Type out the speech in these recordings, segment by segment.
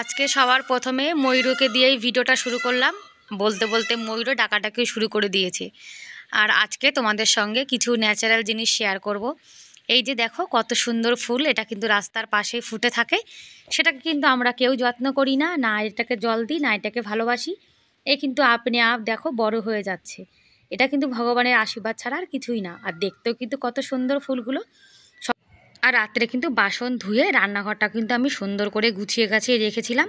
আজকে সবার প্রথমে ময়ূরকে দিয়েই ভিডিওটা শুরু করলাম। বলতে বলতে ময়ূরও ডাকাটাকেও শুরু করে দিয়েছে। আর আজকে তোমাদের সঙ্গে কিছু ন্যাচারাল জিনিস শেয়ার করব। এই যে দেখো কত সুন্দর ফুল, এটা কিন্তু রাস্তার পাশেই ফুটে থাকে। সেটাকে কিন্তু আমরা কেউ যত্ন করি না, না এটাকে জল দিই, না এটাকে ভালোবাসি। এ কিন্তু আপনি আপ দেখো বড় হয়ে যাচ্ছে। এটা কিন্তু ভগবানের আশীর্বাদ ছাড়া আর কিছুই না। আর দেখতেও কিন্তু কত সুন্দর ফুলগুলো। আর রাত্রে কিন্তু বাসন ধুয়ে রান্নাঘরটা কিন্তু আমি সুন্দর করে গুছিয়ে গাছিয়ে রেখেছিলাম।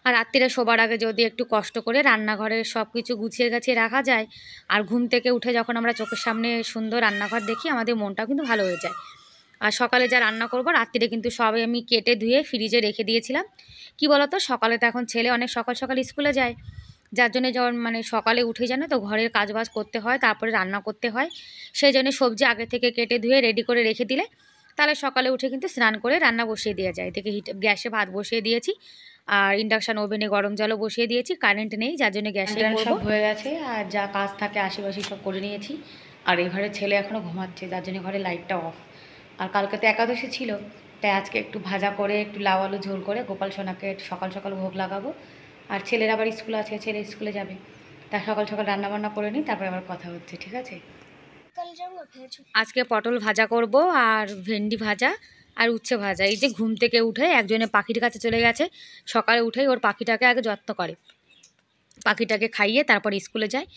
আর রাত্রিরে শোবার আগে যদি একটু কষ্ট করে রান্নাঘরের সব কিছু গুছিয়ে গাছিয়ে রাখা যায়, আর ঘুম থেকে উঠে যখন আমরা চোখের সামনে সুন্দর রান্নাঘর দেখি, আমাদের মনটাও কিন্তু ভালো হয়ে যায়। আর সকালে যা রান্না করব রাত্রিরে কিন্তু সবই আমি কেটে ধুয়ে ফ্রিজে রেখে দিয়েছিলাম। কি বলতো, সকালে তো এখন ছেলে অনেক সকাল সকাল স্কুলে যায়, যার জন্য যখন মানে সকালে উঠে জানো তো ঘরের কাজবাজ করতে হয়, তারপরে রান্না করতে হয়। সেই জন্য সবজি আগে থেকে কেটে ধুয়ে রেডি করে রেখে দিলে তাহলে সকালে উঠে কিন্তু স্নান করে রান্না বসিয়ে দেওয়া যায়। এদিকে গ্যাসে ভাত বসিয়ে দিয়েছি, আর ইন্ডাকশান ওভেনে গরম জলও বসিয়ে দিয়েছি। কারেন্ট নেই, যার জন্য গ্যাসে সব হয়ে গেছে। আর যা কাজ থাকে আশেপাশে সব করে নিয়েছি। আর এই ঘরে ছেলে এখনও ঘুমাচ্ছে, যার জন্য ঘরে লাইটটা অফ। আর কালকে তো একাদশী ছিল, তাই আজকে একটু ভাজা করে একটু লাউ আলু ঝোল করে গোপাল সোনাকে সকাল সকাল ভোগ লাগাবো। আর ছেলের আবার স্কুল আছে, ছেলে স্কুলে যাবে, তা সকাল সকাল রান্নাবান্না করে নিই, তারপরে আবার কথা হচ্ছে, ঠিক আছে? আজকে পটল ভাজা করব, আর ভেন্ডি ভাজা, আর উচ্ছে ভাজা। এই যে ঘুম থেকে উঠে একজনে পাখির কাছে চলে গেছে, সকালে উঠেই ওর পাখিটাকে আগে যত্ন করে, পাখিটাকে খাইয়ে তারপর স্কুলে যায়।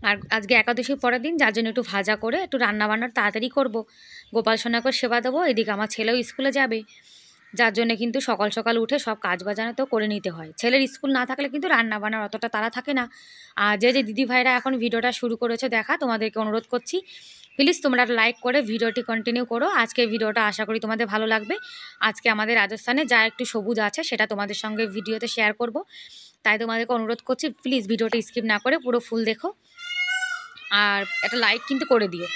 আর আজকে একাদশীর পরের দিন, যার জন্য একটু ভাজা করে একটু রান্নাবান্নার তাড়াতাড়ি করব। গোপাল সোনাকে সেবা দেবো, এদিকে আমার ছেলেও স্কুলে যাবে, যার জন্য কিন্তু সকাল সকাল উঠে সব কাজ বাজানো তো করে নিতে হয়। ছেলের স্কুল না থাকলে কিন্তু রান্না বান্নার অতটা তাড়া থাকে না। আর যে যে দিদি ভাইরা এখন ভিডিওটা শুরু করেছে দেখা, তোমাদেরকে অনুরোধ করছি প্লিজ তোমরা লাইক করে ভিডিওটি কন্টিনিউ করো। আজকে ভিডিওটা আশা করি তোমাদের ভালো লাগবে। আজকে আমাদের রাজস্থানে যা একটু সবুজ আছে সেটা তোমাদের সঙ্গে ভিডিওতে শেয়ার করব, তাই তোমাদেরকে অনুরোধ করছি প্লিজ ভিডিওটা স্কিপ না করে পুরো ফুল দেখো, আর একটা লাইক কিন্তু করে দিও।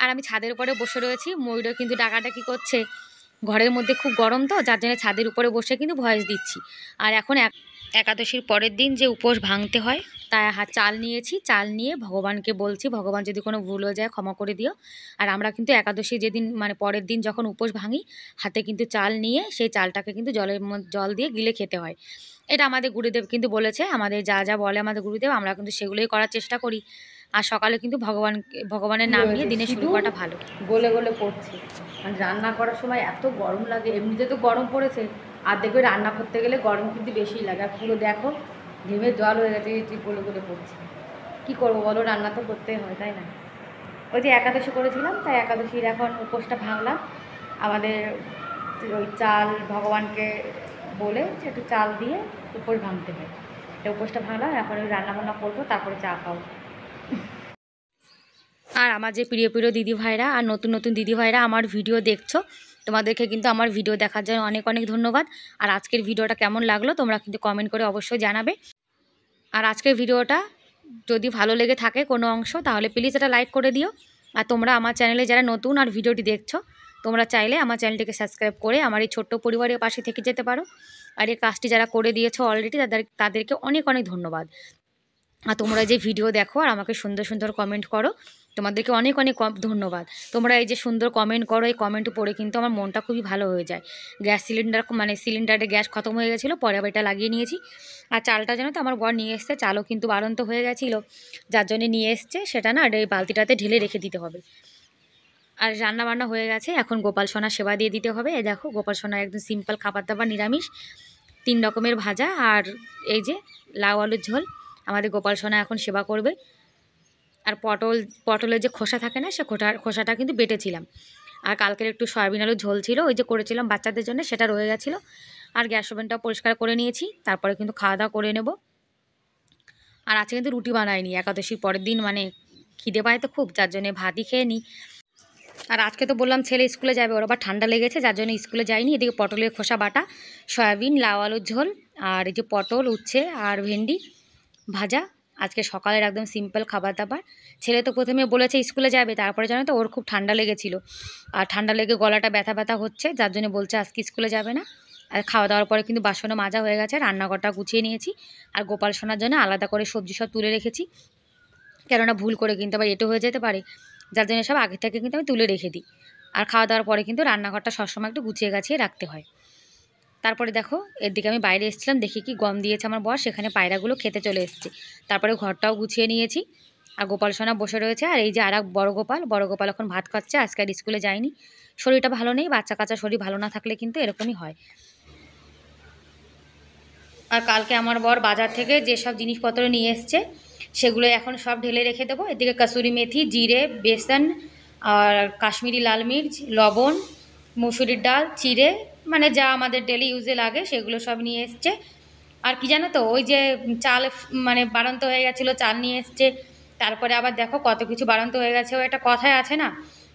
আর আমি ছাদের উপরে বসে রয়েছি, ময়ূরও কিন্তু ডাকাডাকি করছে। ঘরের মধ্যে খুব গরম তো, যার জন্য ছাদের উপরে বসে কিন্তু ভয়েস দিচ্ছি। আর এখন একাদশীর পরের দিন যে উপোস ভাঙতে হয়, তাই চাল নিয়েছি, চাল নিয়ে ভগবানকে বলছি ভগবান যদি কোনো ভুল হয়ে যায় ক্ষমা করে দিও। আর আমরা কিন্তু একাদশী যেদিন মানে পরের দিন যখন উপোস ভাঙি, হাতে কিন্তু চাল নিয়ে সেই চালটাকে কিন্তু জল দিয়ে গিলে খেতে হয়। এটা আমাদের গুরুদেব কিন্তু বলেছে, আমাদের যা যা বলে আমাদের গুরুদেব আমরা কিন্তু সেগুলোই করার চেষ্টা করি। আর সকালে কিন্তু ভগবানের নাম নিয়ে দিনে শুরু করাটা ভালো। গলে গলে পড়ছে, মানে রান্না করার সময় এত গরম লাগে, এমনিতে তো গরম পড়েছে, আর দেখবে রান্না করতে গেলে গরম কিন্তু বেশিই লাগে। আর পুরো দেখো ঘেমে জল হয়ে গেছে, গলে গলে পড়ছে। কী করবো বলো, রান্না তো করতেই হয়, তাই না? ওই যে একাদশী করেছিলাম, তাই একাদশীর এখন উপোসটা ভাঙলাম। আমাদের ওই চাল ভগবানকে বলে যে একটু চাল দিয়ে উপোস ভাঙতে হয়, এটা উপোসটা ভাঙলাম। এখন ওই রান্নাবান্না করবো, তারপরে চা খাবো। আর আমার যে প্রিয় প্রিয় দিদি ভাইরা আর নতুন নতুন দিদি ভাইরা আমার ভিডিও দেখছো, তোমাদেরকে কিন্তু আমার ভিডিও দেখার জন্য অনেক অনেক ধন্যবাদ। আর আজকের ভিডিওটা কেমন লাগলো তোমরা কিন্তু কমেন্ট করে অবশ্যই জানাবে। আর আজকের ভিডিওটা যদি ভালো লেগে থাকে কোনো অংশ, তাহলে প্লিজ এটা লাইক করে দিও। আর তোমরা আমার চ্যানেলে যারা নতুন আর ভিডিওটি দেখছো, তোমরা চাইলে আমার চ্যানেলটিকে সাবস্ক্রাইব করে আমার এই ছোট্ট পরিবারের পাশে থেকে যেতে পারো। আর এই কাজটি যারা করে দিয়েছো অলরেডি, তাদেরকে অনেক অনেক ধন্যবাদ। আর তোমরা যে ভিডিও দেখো আর আমাকে সুন্দর সুন্দর কমেন্ট করো, তোমাদেরকে অনেক অনেক ধন্যবাদ। তোমরা এই যে সুন্দর কমেন্ট করো, এই কমেন্ট পড়ে কিন্তু আমার মনটা খুবই ভালো হয়ে যায়। গ্যাস সিলিন্ডার মানে সিলিন্ডারে গ্যাস খতম হয়ে গেছিলো, পরে আবার এটা লাগিয়ে নিয়েছি। আর চালটা যেন তো আমার বর নিয়ে এসছে, চালও কিন্তু বাড়ন্ত হয়ে গেছিলো, যার জন্যে নিয়ে এসছে। সেটা না এই বালতিটাতে ঢেলে রেখে দিতে হবে। আর রান্না বান্না হয়ে গেছে, এখন গোপাল সোনা সেবা দিয়ে দিতে হবে। এই দেখো গোপাল সোনা একদম সিম্পল খাবার দাবার, নিরামিষ 3 রকমের ভাজা, আর এই যে লাউ আলুর ঝোল। আমাদের গোপাল সোনা এখন সেবা করবে। আর পটলের যে খোসা থাকে না, সে খোসাটা কিন্তু বেটেছিলাম। আর কালকের একটু সয়াবিন আলুর ঝোল ছিল, ওই যে করেছিলাম বাচ্চাদের জন্য, সেটা রয়ে গেছিলো। আর গ্যাস ওভেনটাও পরিষ্কার করে নিয়েছি, তারপরে কিন্তু খাওয়া দাওয়া করে নেব। আর আজকে কিন্তু রুটি বানাইনি, একাদশীর পরের দিন মানে খিদে পায় তো খুব, যার জন্য ভাতই খেয়ে নিই। আর আজকে তো বললাম ছেলে স্কুলে যাবে, ওর আবার ঠান্ডা লেগেছে, যার জন্য স্কুলে যায়নি। এদিকে পটলের খোসা বাটা, সয়াবিন, লাউ আলুর ঝোল, আর এই যে পটল, উচ্ছে আর ভেন্ডি ভাজা। আজকে সকালের একদম সিম্পল খাবার দাবার। ছেলে তো প্রথমে বলেছে স্কুলে যাবে, তারপরে জানো তো ওর খুব ঠান্ডা লেগেছিলো, আর ঠান্ডা লেগে গলাটা ব্যথা ব্যথা হচ্ছে, যার জন্য বলছে আজকে স্কুলে যাবে না। আর খাওয়া দাওয়ার পরে কিন্তু বাসনও মাজা হয়ে গেছে, রান্নাঘরটা গুছিয়ে নিয়েছি। আর গোপাল সোনার জন্য আলাদা করে সবজি সব তুলে রেখেছি, কেননা ভুল করে কিন্তু আবার এটো হয়ে যেতে পারে, যার জন্য সব আগে থেকে কিন্তু আমি তুলে রেখে দিই। আর খাওয়া দাওয়ার পরে কিন্তু রান্নাঘরটা সবসময় একটু গুছিয়ে গাছিয়ে রাখতে হয়। তারপরে দেখো এর দিকে আমি বাইরে এসেছিলাম, দেখি কি গম দিয়েছে আমার বর, সেখানে পায়রাগুলো খেতে চলে এসেছে। তারপরে ঘরটাও গুছিয়ে নিয়েছি, আর গোপাল সোনা বসে রয়েছে। আর এই যে আর এক বড় গোপাল এখন ভাত খাচ্ছে, আজকে আর স্কুলে যায়নি, শরীরটা ভালো নেই। বাচ্চা কাচ্চা শরীর ভালো না থাকলে কিন্তু এরকমই হয়। আর কালকে আমার বর বাজার থেকে যেসব জিনিসপত্র নিয়ে এসছে সেগুলো এখন সব ঢেলে রেখে দেবো। এদিকে কসুরি মেথি, জিরে, বেসন, আর কাশ্মীরি লাল মির্চ, লবণ, মুসুরির ডাল, চিড়ে, মানে যা আমাদের ডেলি ইউজে লাগে সেগুলো সব নিয়ে এসছে। আর কি জানো তো, ওই যে চাল মানে বাড়ন্ত হয়ে গেছিলো, চাল নিয়ে এসছে। তারপরে আবার দেখো কত কিছু বাড়ন্ত হয়ে গেছে। ও একটা কথায় আছে না,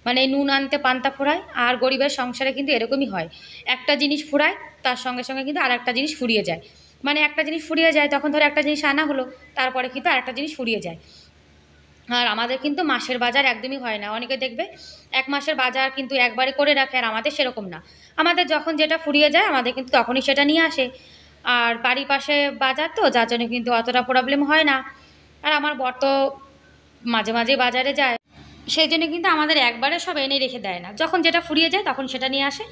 মানে নুন আনতে পান্তা ফোড়ায়, আর গরিবের সংসারে কিন্তু এরকমই হয়, একটা জিনিস ফুরায় তার সঙ্গে সঙ্গে কিন্তু আর একটা জিনিস ফুরিয়ে যায়। মানে একটা জিনিস ফুরিয়ে যায়, তখন ধরো একটা জিনিস আনা হলো, তারপরে কিন্তু আরেকটা জিনিস ফুরিয়ে যায়। আর আমাদের কিন্তু মাসের বাজার একদমই হয় না। অনেকে দেখবে 1 মাসের বাজার কিন্তু একবারে করে রাখে, আর আমাদের সেরকম না। আমাদের যখন যেটা ফুরিয়ে যায় আমাদের কিন্তু তখনই সেটা নিয়ে আসে। আর বাড়ির পাশে বাজার তো, যার জন্য কিন্তু অতটা প্রবলেম হয় না। আর আমার বর তো মাঝে মাঝে বাজারে যায়, সেই জন্য কিন্তু আমাদের একবারে সব এনে রেখে দেয় না, যখন যেটা ফুরিয়ে যায় তখন সেটা নিয়ে আসে।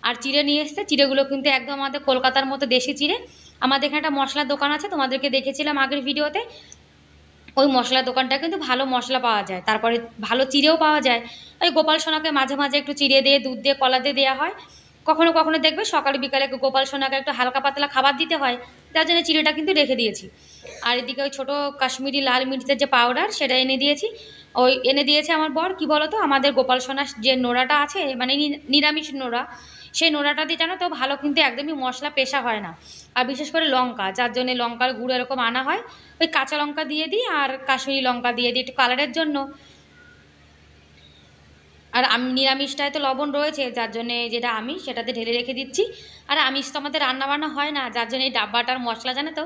আর চিড়ে নিয়ে এসছে, চিড়েগুলো কিন্তু একদম আমাদের কলকাতার মতো দেশি চিড়ে। আমাদের এখানে একটা মশলার দোকান আছে, তোমাদেরকে দেখেছিলাম আগের ভিডিওতে। ওই মশলার দোকানটা কিন্তু ভালো মশলা পাওয়া যায়, তারপরে ভালো চিড়েও পাওয়া যায়। ওই গোপাল সোনাকে মাঝে মাঝে একটু চিড়ে দিয়ে, দুধ দিয়ে, কলা দিয়ে দেওয়া হয়। কখনো কখনো দেখবে সকালে বিকালে গোপাল সোনাকে একটু হালকা পাতলা খাবার দিতে হয়, যার জন্য চিড়েটা কিন্তু রেখে দিয়েছি। আর এদিকে ওই ছোটো কাশ্মীরি লাল মির্চের যে পাউডার সেটা এনে দিয়েছি। ওই এনে দিয়েছে আমার বর। কি বলো তো, আমাদের গোপাল সোনার যে নোড়াটা আছে, মানে নিরামিষ নোড়া, সেই নোড়াটা দিয়ে জানো তো ভালো কিন্তু একদমই মশলা পেশা হয় না। আর বিশেষ করে লঙ্কা, যার জন্য লঙ্কার গুঁড়ো এরকম আনা হয়, ওই কাঁচা লঙ্কা দিয়ে দিই আর কাশ্মীরি লঙ্কা দিয়ে দিই একটু কালারের জন্য। আর আমি নিরামিষটায় তো লবণ রয়েছে, যার জন্যে যেটা আমি সেটাতে ঢেলে রেখে দিচ্ছি। আর আমিষ তো আমাদের রান্নাবান্না হয় না, যার জন্য এই ডাব্বাটার মশলা জানে তো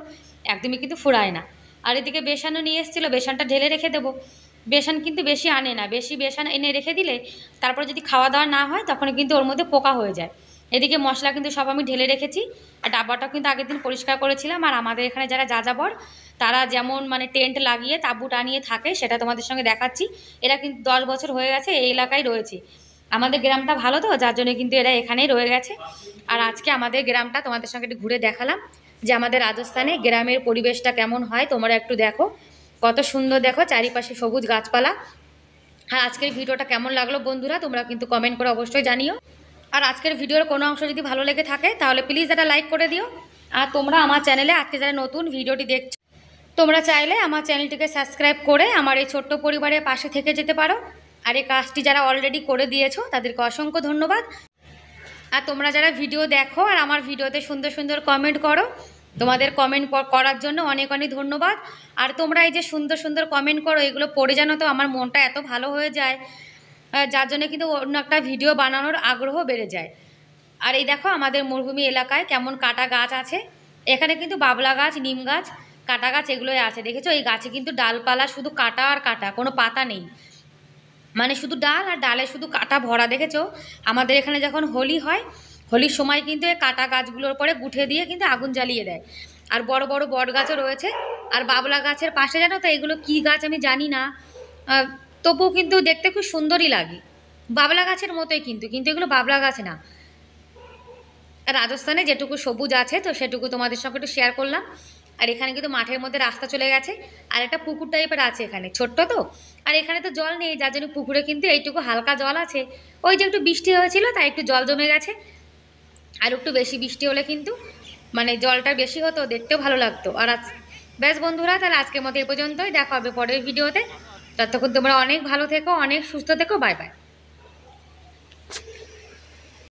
একদমই কিন্তু ফুরায় না। আর এদিকে বেসনও নিয়ে এসেছিলো, বেসনটা ঢেলে রেখে দেবো। বেসন কিন্তু বেশি আনে না, বেশি বেসন এনে রেখে দিলে তারপরে যদি খাওয়া দাওয়া না হয় তখন কিন্তু ওর মধ্যে পোকা হয়ে যায়। এদিকে মশলা কিন্তু সব আমি ঢেলে রেখেছি। আর ডাব্বাটাও কিন্তু আগের দিন পরিষ্কার করেছিলাম। আর আমাদের এখানে যারা যাযাবর, তারা যেমন মানে টেন্ট লাগিয়ে তাঁবু টানিয়ে থাকে সেটা তোমাদের সঙ্গে দেখাচ্ছি। এরা কিন্তু 10 বছর হয়ে গেছে এই এলাকায় রয়েছে। আমাদের গ্রামটা ভালো তো, যার জন্য কিন্তু এরা এখানেই রয়ে গেছে। আর আজকে আমাদের গ্রামটা তোমাদের সঙ্গে একটু ঘুরে দেখালাম, যে আমাদের রাজস্থানে গ্রামের পরিবেশটা কেমন হয় তোমরা একটু দেখো, কত সুন্দর দেখো চারিপাশে সবুজ গাছপালা। আর আজকের ভিডিওটা কেমন লাগলো বন্ধুরা তোমরা কিন্তু কমেন্ট করে অবশ্যই জানিও। আর আজকের ভিডিওর কোনো অংশ যদি ভালো লেগে থাকে তাহলে প্লিজ একটা লাইক করে দিও। আর তোমরা আমার চ্যানেলে আজকে যারা নতুন ভিডিওটি দেখছো, তোমরা চাইলে আমার চ্যানেলটিকে সাবস্ক্রাইব করে আমার এই ছোট্ট পরিবারের পাশে থেকে যেতে পারো। আর এই কাজটি যারা অলরেডি করে দিয়েছো তাদেরকে অসংখ্য ধন্যবাদ। আর তোমরা যারা ভিডিও দেখো আর আমার ভিডিওতে সুন্দর সুন্দর কমেন্ট করো, তোমাদের কমেন্ট করার জন্য অনেক অনেক ধন্যবাদ। আর তোমরা এই যে সুন্দর সুন্দর কমেন্ট করো, এগুলো পড়ে জানো তো আমার মনটা এত ভালো হয়ে যায়, যার জন্য কিন্তু অন্য একটা ভিডিও বানানোর আগ্রহ বেড়ে যায়। আর এই দেখো আমাদের মরুভূমি এলাকায় কেমন কাটা গাছ আছে। এখানে কিন্তু বাবলা গাছ, নিম গাছ, কাটা গাছ এগুলোই আছে। দেখেছো এই গাছে কিন্তু ডালপালা শুধু কাটা আর কাটা, কোনো পাতা নেই, মানে শুধু ডাল, আর ডালে শুধু কাটা ভরা। দেখেছো আমাদের এখানে যখন হোলি হয়, হোলির সময় কিন্তু এই কাটা গাছগুলোর পরে গুঠে দিয়ে কিন্তু আগুন জ্বালিয়ে দেয়। আর বড় বড় বট গাছও রয়েছে। আর বাবলা গাছের পাশে জানো তো এগুলো কি গাছ আমি জানি না, তবুও কিন্তু দেখতে খুব সুন্দরই লাগে, বাবলা গাছের মতোই কিন্তু, কিন্তু এগুলো বাবলা গাছ না। রাজস্থানে যেটুকু সবুজ আছে তো সেটুকু তোমাদের সঙ্গে একটু শেয়ার করলাম। আর এখানে কিন্তু মাঠের মধ্যে রাস্তা চলে গেছে, আর একটা পুকুর টাইপের আছে এখানে, ছোট্ট তো। আর এখানে তো জল নেই, যার জন্য পুকুরে কিন্তু এইটুকু হালকা জল আছে। ওই যে একটু বৃষ্টি হয়েছিল তাই একটু জল জমে গেছে। আর একটু বেশি বৃষ্টি হলে কিন্তু মানে জলটা বেশি হতো, দেখতেও ভালো লাগতো। আর ব্যাস বন্ধুরা, তাহলে আজকের মতো এই পর্যন্তই, দেখা হবে পরের ভিডিওতে। ততক্ষণ তোমরা অনেক ভালো থেকো, অনেক সুস্থ থেকো, বাই বাই।